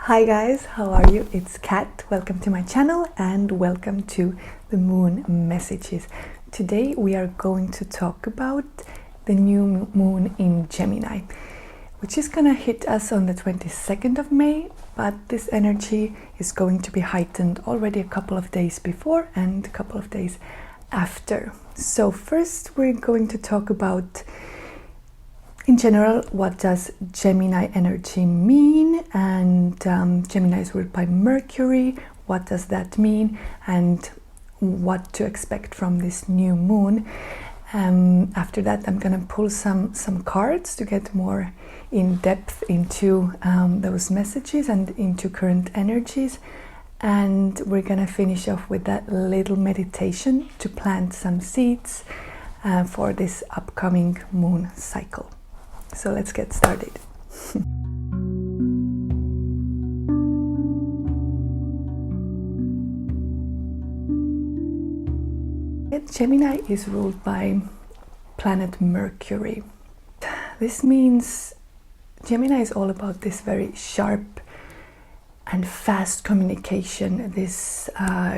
Hi guys, how are you? It's Kat. Welcome to my channel and welcome to the moon messages. Today we are going to talk about the new moon in Gemini, which is gonna hit us on the 22nd of May, but this energy is going to be heightened already a couple of days before and a couple of days after. So first we're going to talk about in general, what does Gemini energy mean? And Gemini is ruled by Mercury. What does that mean? And what to expect from this new moon? After that, I'm going to pull some cards to get more in depth into those messages and into current energies. And we're going to finish off with that little meditation to plant some seeds for this upcoming moon cycle. So let's get started. Gemini is ruled by planet Mercury. This means Gemini is all about this very sharp and fast communication, this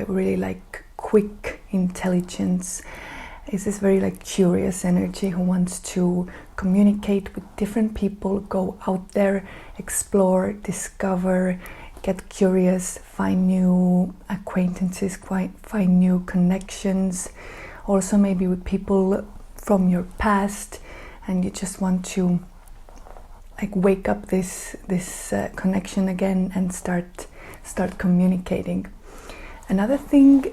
really like quick intelligence. Is this very like curious energy who wants to communicate with different people, go out there, explore, discover, get curious, find new acquaintances, find new connections, also maybe with people from your past, and you just want to like wake up this connection again and start communicating. Another thing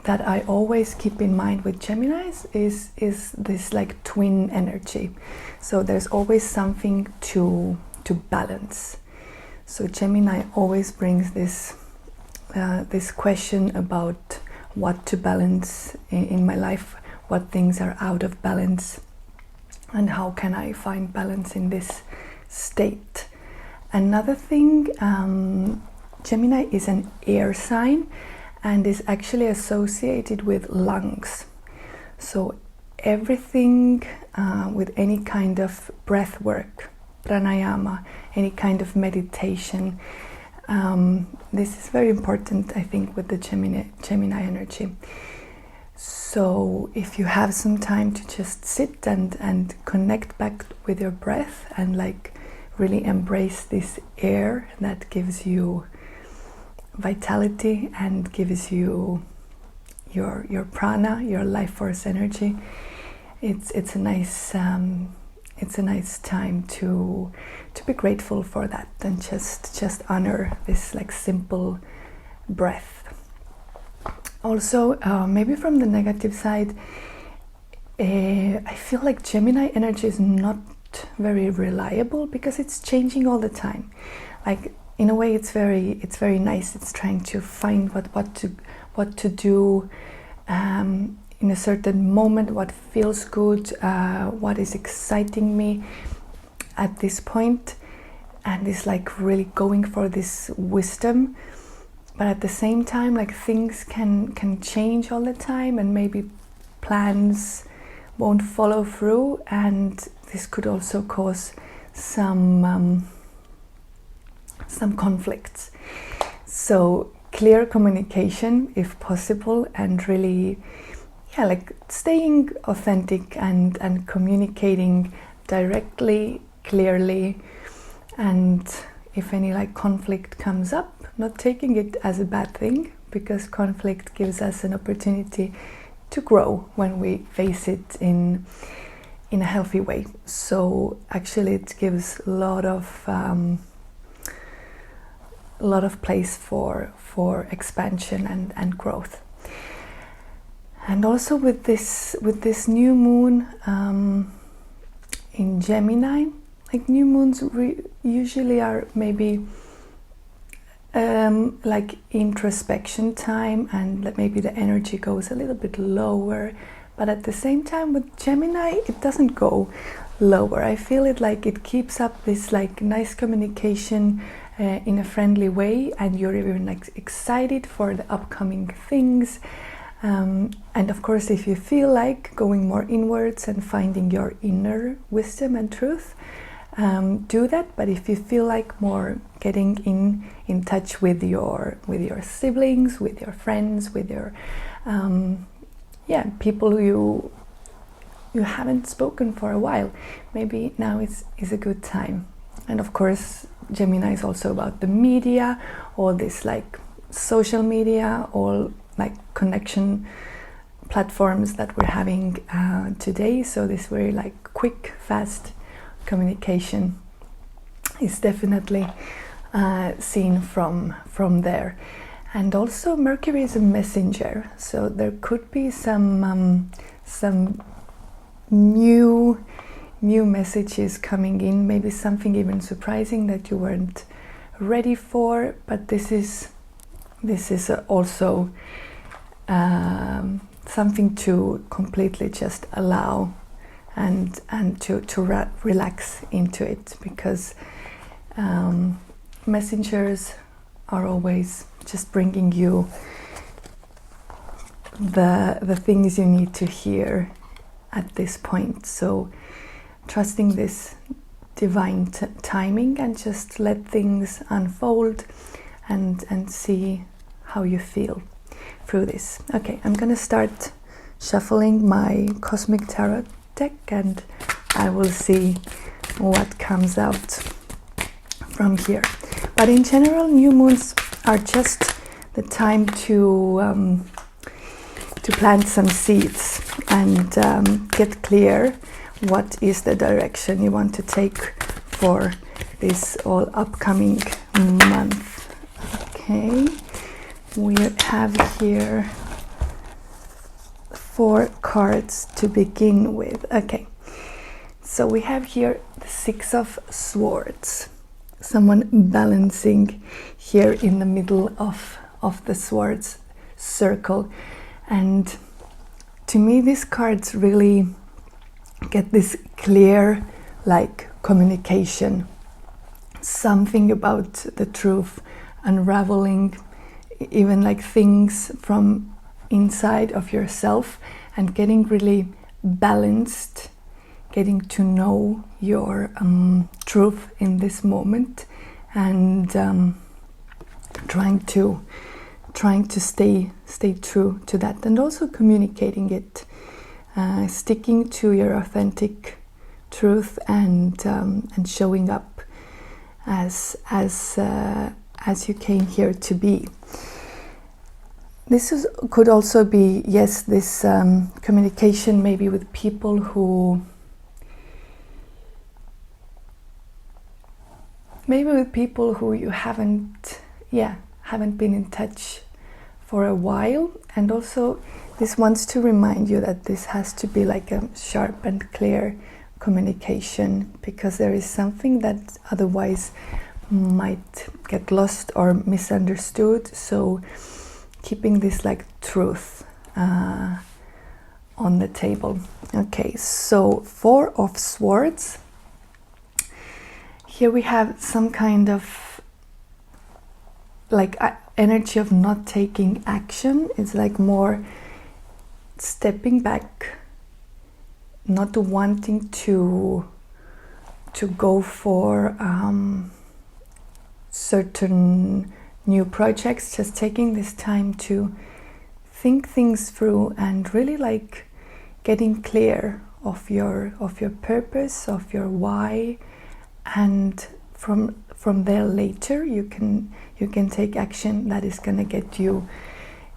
that I always keep in mind with Geminis is this like twin energy. So there's always something to balance. So Gemini always brings this question about what to balance in my life, what things are out of balance, and how can I find balance in this state. Another thing, Gemini is an air sign and is actually associated with lungs. So everything with any kind of breath work, pranayama, any kind of meditation, this is very important, I think, with the Gemini energy. So if you have some time to just sit and connect back with your breath and like really embrace this air that gives you vitality and gives you your prana, your life force energy, it's a nice time to be grateful for that and just honor this like simple breath. Also, maybe from the negative side, I feel like Gemini energy is not very reliable because it's changing all the time. Like, in a way, it's very nice. It's trying to find what to do in a certain moment, what feels good, what is exciting me at this point, and is like really going for this wisdom. But at the same time, like things can change all the time, and maybe plans won't follow through, and this could also cause some conflicts. So clear communication if possible, and really like staying authentic and communicating directly, clearly, and if any like conflict comes up, not taking it as a bad thing, because conflict gives us an opportunity to grow when we face it in a healthy way. So actually it gives a lot of place for expansion and growth. And also with this new moon in Gemini, like new moons usually are maybe like introspection time, and maybe the energy goes a little bit lower, but at the same time with Gemini it doesn't go lower. I feel it like it keeps up this like nice communication in a friendly way, and you're even like excited for the upcoming things, and of course if you feel like going more inwards and finding your inner wisdom and truth, do that. But if you feel like more getting in touch with your siblings, with your friends, with your people who you haven't spoken for a while, maybe now is a good time. And of course, Gemini is also about the media, all this like social media, all like connection platforms that we're having today. So this very like quick, fast communication is definitely seen from there. And also Mercury is a messenger, so there could be some new messages coming in, maybe something even surprising that you weren't ready for. But this is also something to completely just allow and to relax into it, because messengers are always just bringing you the things you need to hear at this point. So trusting this divine timing and just let things unfold and see how you feel through this. Okay, I'm gonna start shuffling my Cosmic Tarot deck and I will see what comes out from here. But in general, new moons are just the time to plant some seeds and get clear what is the direction you want to take for this all upcoming month. Okay, we have here 4 cards to begin with. Okay, so we have here the 6 of Swords, someone balancing here in the middle of the swords circle. And to me, these cards really get this clear like communication, something about the truth, unraveling even like things from inside of yourself and getting really balanced, getting to know your truth in this moment, and trying to stay true to that, and also communicating it, sticking to your authentic truth and showing up as you came here to be. This could also be, yes, this communication maybe with people who you haven't been in touch for a while. And also this wants to remind you that this has to be like a sharp and clear communication, because there is something that otherwise might get lost or misunderstood. So keeping this like truth on the table. Okay, so 4 of Swords. Here we have some kind of like energy of not taking action. It's like more stepping back, not wanting to go for certain new projects, just taking this time to think things through and really like getting clear of your purpose, of your why, and from there later you can take action that is going to get you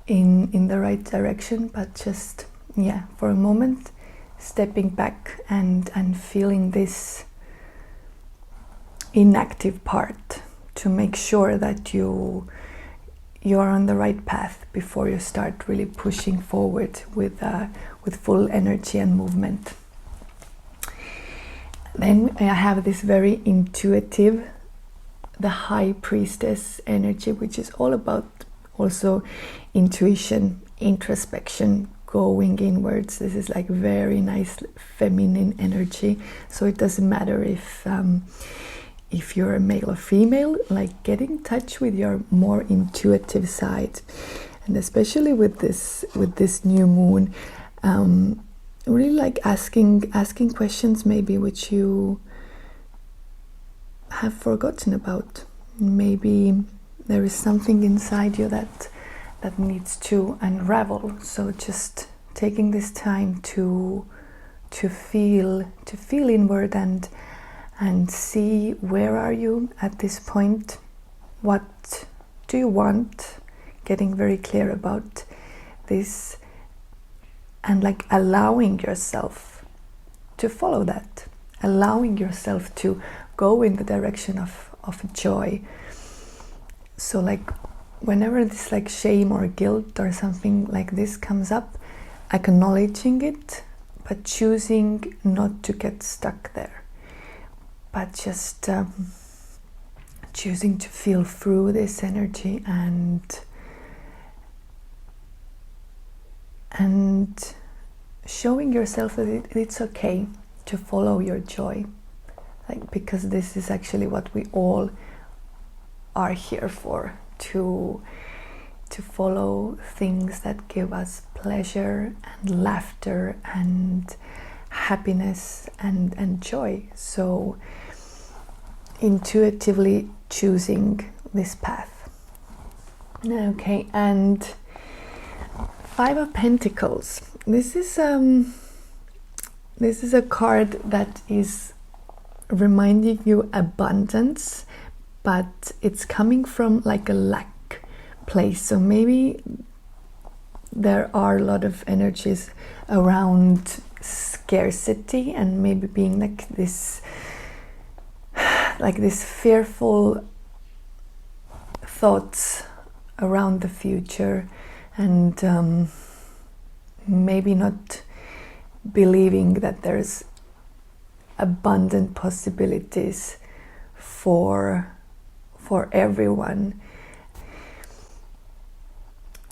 in the right direction. But just for a moment, stepping back and feeling this inactive part to make sure that you are on the right path before you start really pushing forward with full energy and movement. Then I have this very intuitive, the High Priestess energy, which is all about also intuition, introspection, going inwards. This is like very nice feminine energy. So it doesn't matter if you're a male or female, like get in touch with your more intuitive side. And especially with this new moon, really like asking questions maybe which you have forgotten about. Maybe there is something inside you that needs to unravel. So just taking this time to feel inward and see where are you at this point. What do you want? Getting very clear about this and like allowing yourself to follow that, allowing yourself to go in the direction of joy. So like whenever this like shame or guilt or something like this comes up, acknowledging it, but choosing not to get stuck there, but just choosing to feel through this energy and showing yourself that it's okay to follow your joy, like, because this is actually what we all are here for, to follow things that give us pleasure and laughter and happiness and joy. So intuitively choosing this path. Okay, and 5 of Pentacles. This is a card that is reminding you abundance, but it's coming from like a lack place. So maybe there are a lot of energies around scarcity and maybe being like this fearful thoughts around the future, and maybe not believing that there's abundant possibilities for everyone.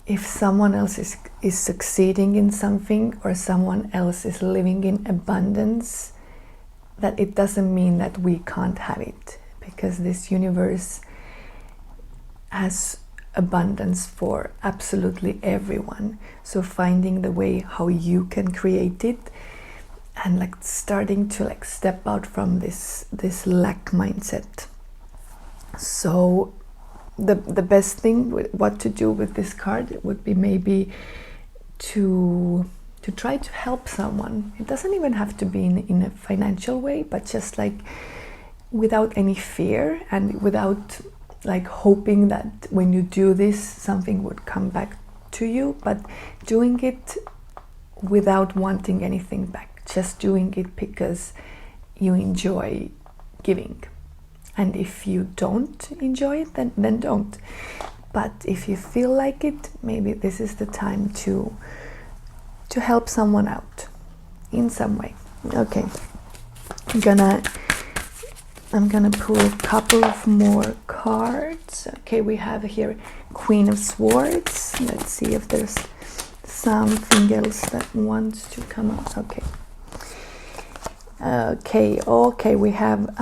If someone else is succeeding in something, or someone else is living in abundance, that it doesn't mean that we can't have it, because this universe has abundance for absolutely everyone. So finding the way how you can create it, and like starting to like step out from this lack mindset. So the best thing, what to do with this card, would be maybe to try to help someone. It doesn't even have to be in a financial way, but just like without any fear and without like hoping that when you do this something would come back to you, but doing it without wanting anything back, just doing it because you enjoy giving. And if you don't enjoy it, then don't. But if you feel like it, maybe this is the time to help someone out in some way. Okay, I'm gonna pull a couple of more cards. Okay, we have here Queen of Swords. Let's see if there's something else that wants to come out. Okay, we have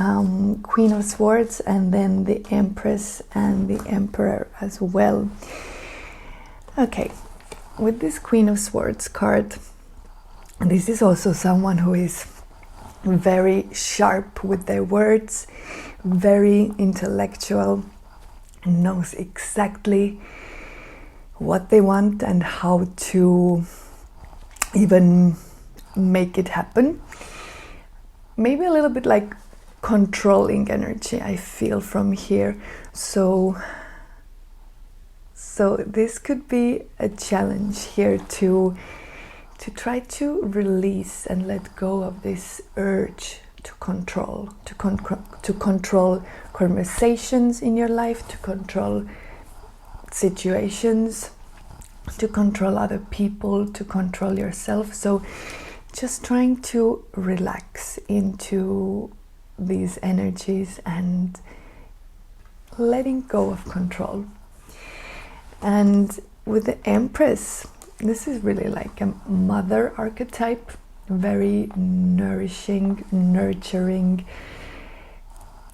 Queen of Swords, and then the Empress and the Emperor as well. Okay, with this Queen of Swords card, this is also someone who is very sharp with their words, very intellectual, and knows exactly what they want and how to even make it happen. Maybe a little bit like controlling energy, I feel from here. So this could be a challenge here to try to release and let go of this urge to control, to control conversations in your life, to control situations, to control other people, to control yourself. So just trying to relax into these energies and letting go of control. And with the Empress, this is really like a mother archetype, very nourishing, nurturing,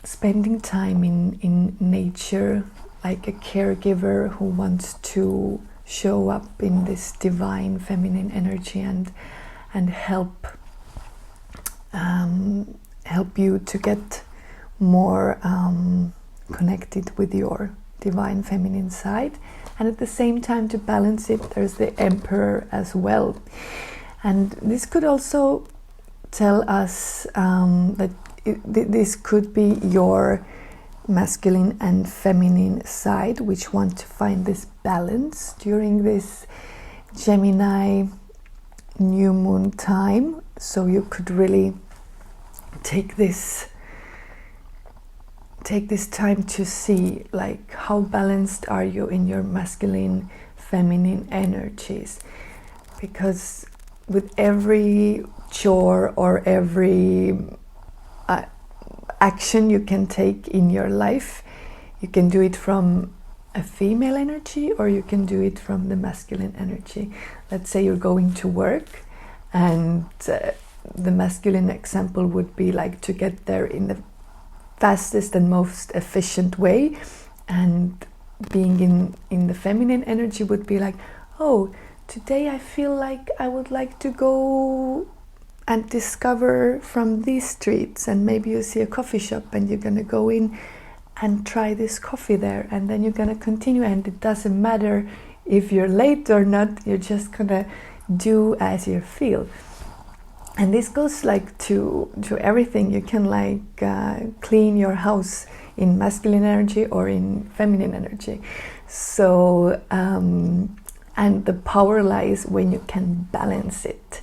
spending time in nature, like a caregiver who wants to show up in this divine feminine energy and help you to get more connected with your divine feminine side. And at the same time, to balance it, there's the Emperor as well. And this could also tell us that this could be your masculine and feminine side, which want to find this balance during this Gemini new moon time. So you could really take this time to see, like, how balanced are you in your masculine feminine energies, because with every chore or every action you can take in your life, you can do it from a female energy or you can do it from the masculine energy. Let's say you're going to work, and the masculine example would be like to get there in the fastest and most efficient way, and being in the feminine energy would be like, oh, today I feel like I would like to go and discover from these streets, and maybe you see a coffee shop and you're gonna go in and try this coffee there, and then you're gonna continue, and it doesn't matter if you're late or not, you're just gonna do as you feel. And this goes like to everything. You can like clean your house in masculine energy or in feminine energy. So and the power lies when you can balance it.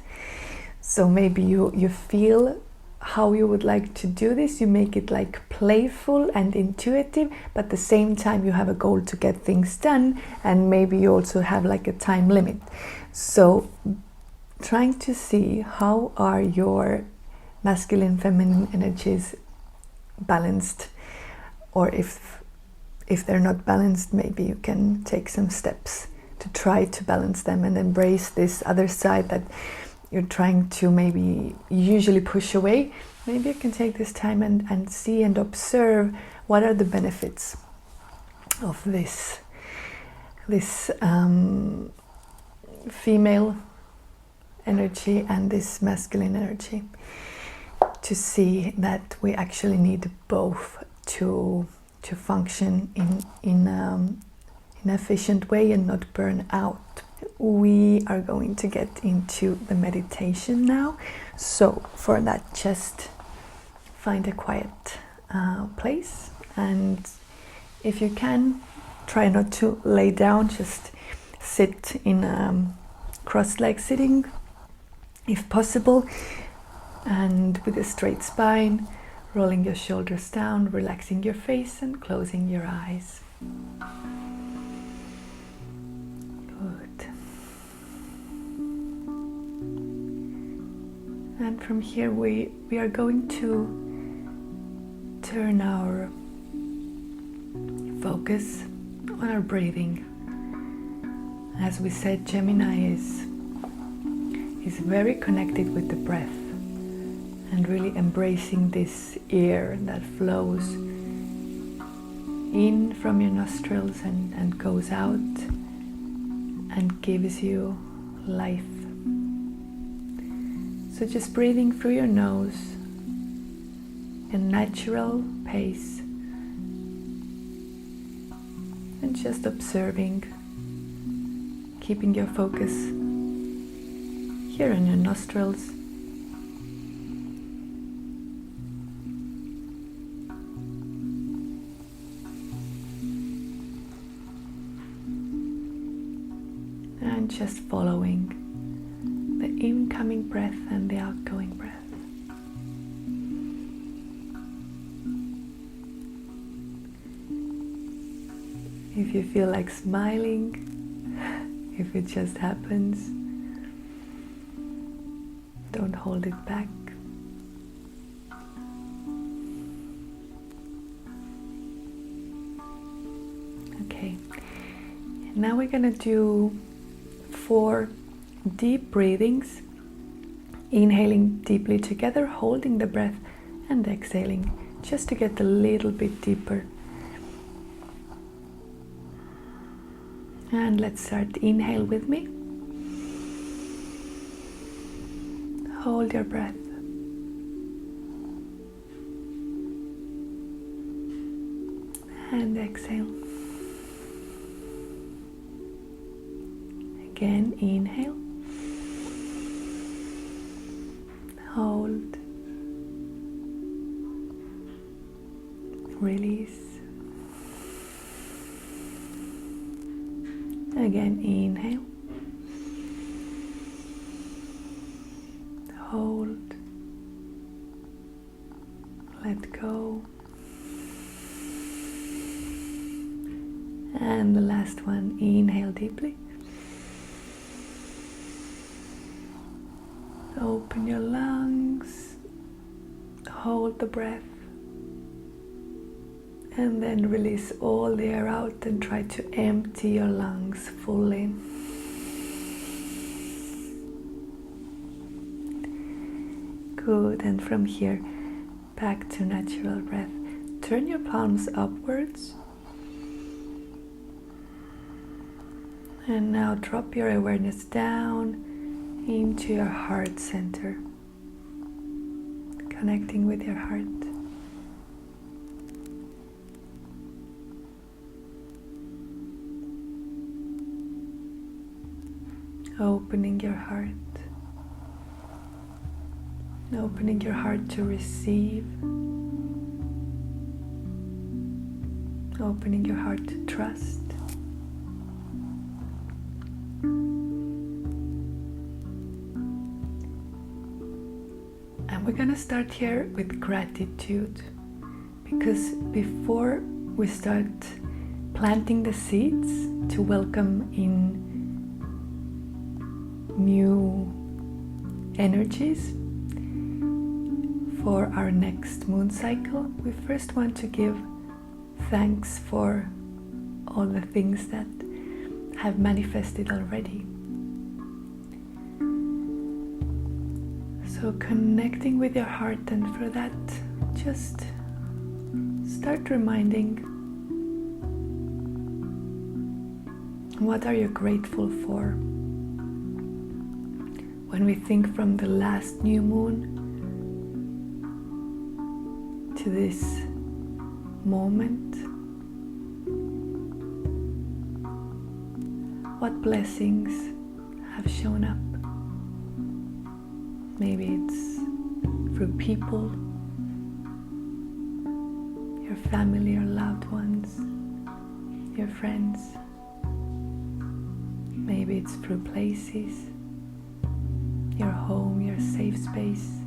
So maybe you feel how you would like to do this, you make it like playful and intuitive, but at the same time you have a goal to get things done, and maybe you also have like a time limit. So trying to see how are your masculine feminine energies balanced, or if they're not balanced, maybe you can take some steps to try to balance them and embrace this other side that you're trying to maybe usually push away. Maybe you can take this time and see and observe what are the benefits of this female energy and this masculine energy, to see that we actually need both to function in an efficient way and not burn out. We are going to get into the meditation now. So for that, just find a quiet place, and if you can, try not to lay down, just sit in cross-leg sitting if possible, and with a straight spine, rolling your shoulders down, relaxing your face and closing your eyes. Good. And from here we are going to turn our focus on our breathing. As we said, Gemini is very connected with the breath and really embracing this air that flows in from your nostrils and goes out and gives you life. So just breathing through your nose in natural pace and just observing, keeping your focus here on your nostrils. And just following the incoming breath and the outgoing breath. If you feel like smiling, if it just happens, don't hold it back. Okay, now we're gonna do 4 deep breathings, inhaling deeply together, holding the breath, and exhaling just to get a little bit deeper. And let's start. Inhale with me. Hold your breath. and exhale. Again, inhale, hold, release. Again, inhale, hold, let go. And the last one, inhale deeply. Open your lungs, hold the breath, and then release all the air out and try to empty your lungs fully. Good, and from here, back to natural breath. Turn your palms upwards. And now drop your awareness down into your heart center, connecting with your heart. Opening your heart. Opening your heart to receive. Opening your heart to trust. And we're gonna start here with gratitude, because before we start planting the seeds to welcome in new energies for our next moon cycle, we first want to give thanks for all the things that have manifested already. So connecting with your heart, and for that just start reminding, what are you grateful for? When we think from the last new moon to this moment, what blessings have shown up? Maybe it's through people, your family or loved ones, your friends. Maybe it's through places, your home, your safe space.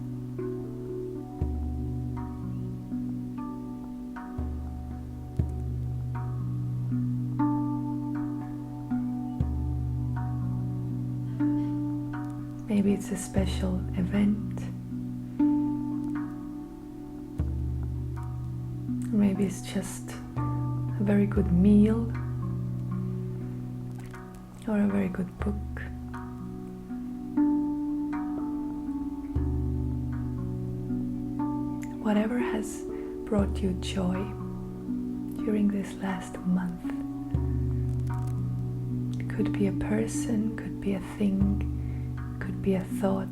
Maybe it's a special event. Or maybe it's just a very good meal or a very good book. Whatever has brought you joy during this last month. It could be a person, could be a thing, could be a thought,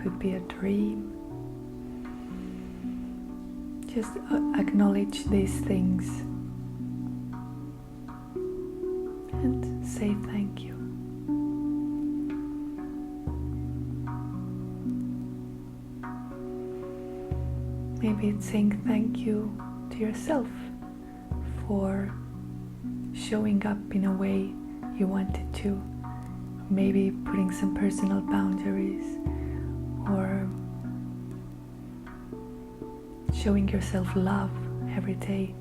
could be a dream. Just acknowledge these things and say thank you. Maybe it's saying thank you to yourself for showing up in a way you wanted to. Maybe putting some personal boundaries, or showing yourself love every day.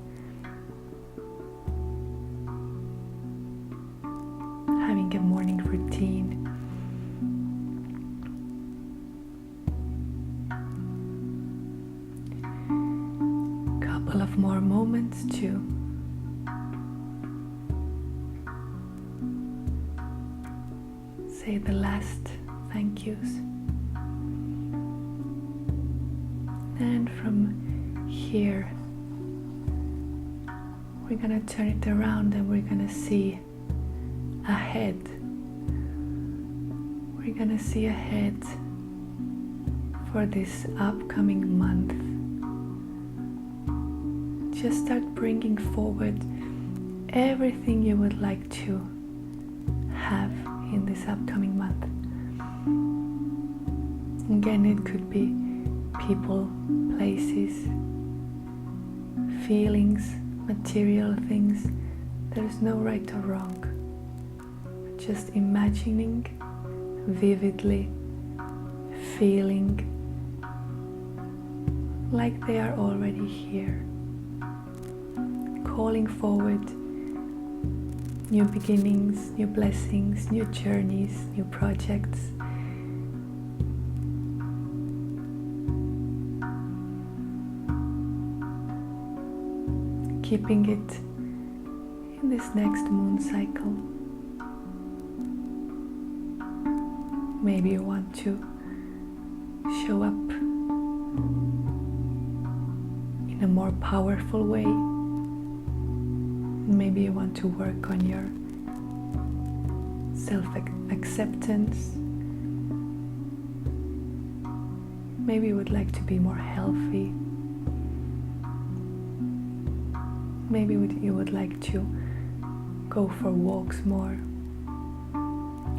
Having a morning routine. Couple of more moments to say the last thank yous. And from here, we're gonna turn it around and we're gonna see ahead. We're gonna see ahead for this upcoming month, just start bringing forward everything you would like to have in this upcoming month. Again, it could be people, places, feelings, material things. There's no right or wrong. Just imagining vividly, feeling like they are already here. Calling forward new beginnings, new blessings, new journeys, new projects. Keeping it in this next moon cycle. Maybe you want to show up in a more powerful way. Maybe you want to work on your self-acceptance. Maybe you would like to be more healthy. Maybe you would like to go for walks more,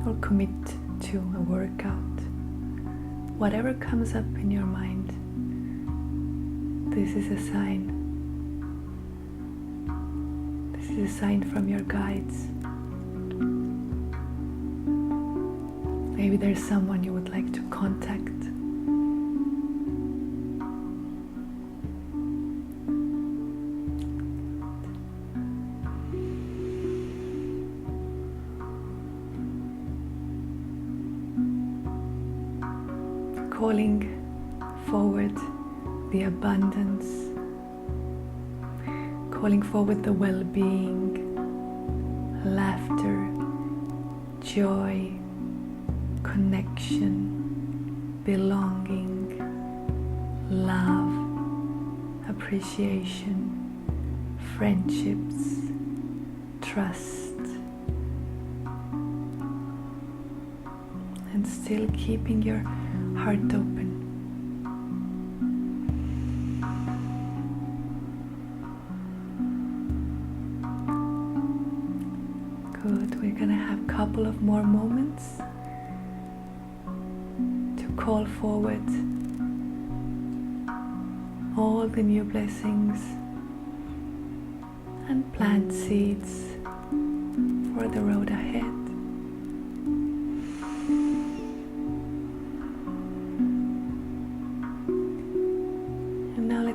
or commit to a workout. Whatever comes up in your mind, this is a sign. This is a sign from your guides. Maybe there's someone you would like to contact. Calling forward the abundance, calling forward the well-being, laughter, joy, connection, belonging, love, appreciation, friendships, trust, and still keeping your heart open. Good. We're gonna have a couple of more moments to call forward all the new blessings and plant seeds for the road ahead.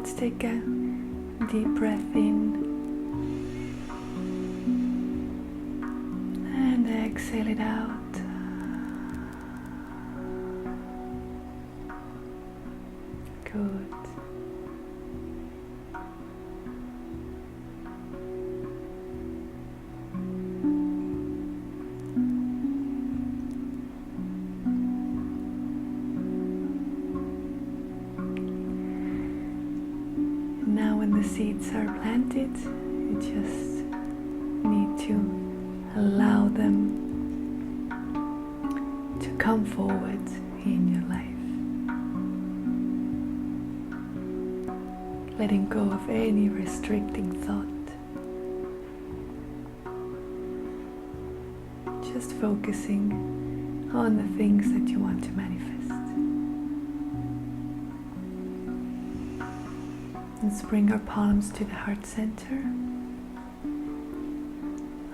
Let's take a deep breath in and exhale it out. Good. Now when the seeds are planted, you just need to allow them to come forward in your life. Letting go of any restricting thought. Just focusing on the things that you want to manifest. Let's bring our palms to the heart center.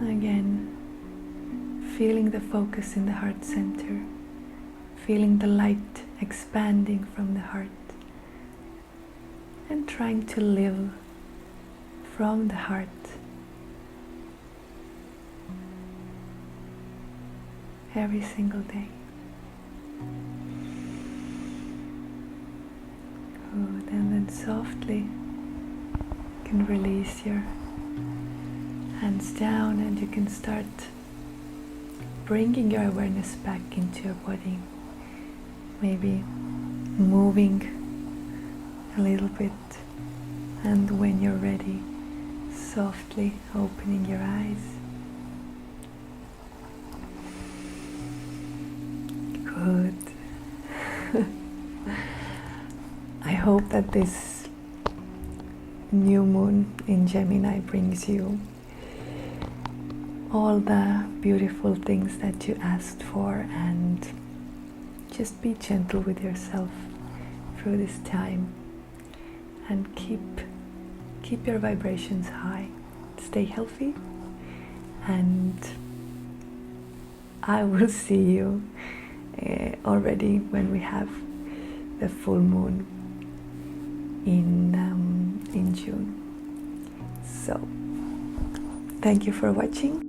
Again, feeling the focus in the heart center, feeling the light expanding from the heart, and trying to live from the heart. Every single day. Good, and then softly you can release your hands down and you can start bringing your awareness back into your body. Maybe moving a little bit, and when you're ready, softly opening your eyes. Good. I hope that this new moon in Gemini brings you all the beautiful things that you asked for, and just be gentle with yourself through this time and keep your vibrations high. Stay healthy, and I will see you already when we have the full moon in June. So thank you for watching.